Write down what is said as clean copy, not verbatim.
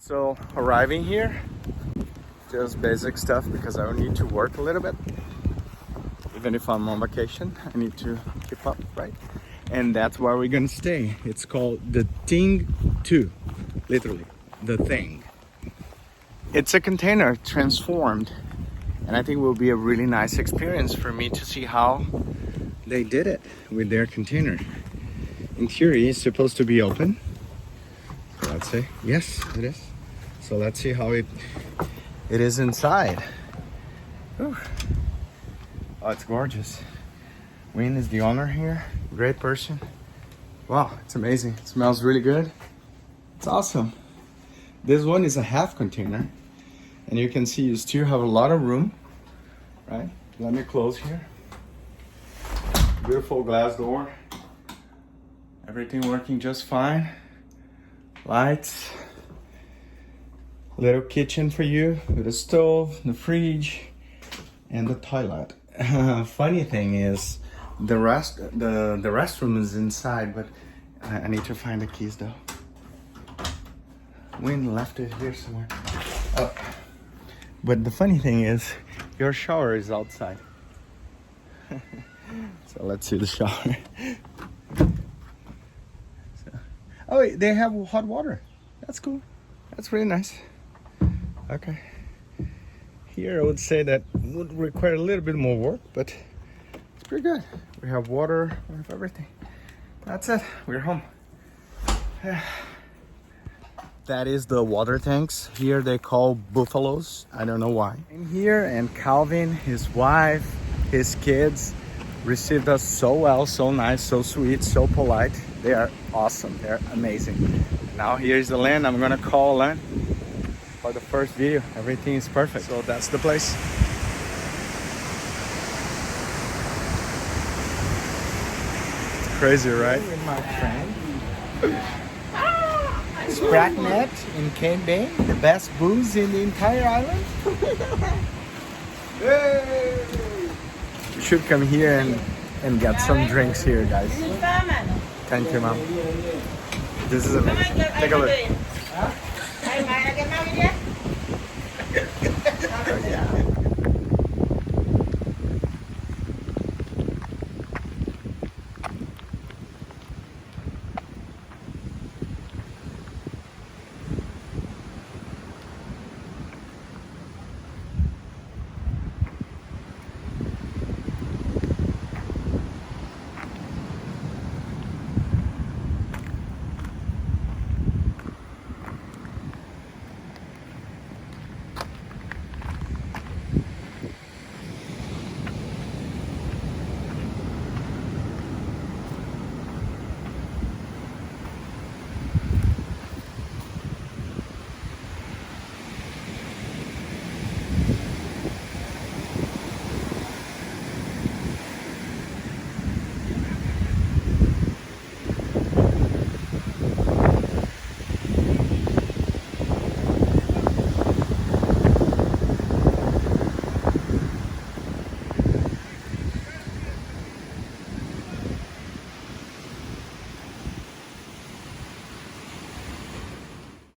So arriving here, just basic stuff because I need to work a little bit. Even if I'm on vacation, I need to keep up, right? And that's where we're gonna stay. It's called the Thing 2, literally, the thing. It's a container transformed, and I think it will be a really nice experience for me to see how they did it with their container. In theory, it's supposed to be open. So let's see. Yes, it is. So let's see how it is inside. Whew. Oh, it's gorgeous. Wayne is the owner here. Great person. Wow, it's amazing. It smells really good. It's awesome. This one is a half container. And you can see you still have a lot of room, right? Let me close here. Beautiful glass door. Everything working just fine. Lights. Little kitchen for you with a stove, the fridge, and the toilet. Funny thing is, the restroom is inside, but I need to find the keys though. Wayne left it here somewhere. Oh. But the funny thing is, your shower is outside. So let's see the shower. Oh wait, they have hot water. That's cool. That's really nice. Okay. Here I would say that would require a little bit more work, but it's pretty good. We have water, we have everything. That's it, we're home. That is the water tanks. Here they call buffaloes. I don't know why. In here, and Calvin, his wife, his kids received us so well, so nice, so sweet, so polite. They are awesome, they're amazing. Now here's the land. I'm gonna call land for the first video. Everything is perfect. So that's the place. It's crazy, right? With my friend Spratnet in Caribe, the best booze in the entire island. Hey! You should come here and get some drinks here, guys. Thank you, Mom. This is amazing. Take a look.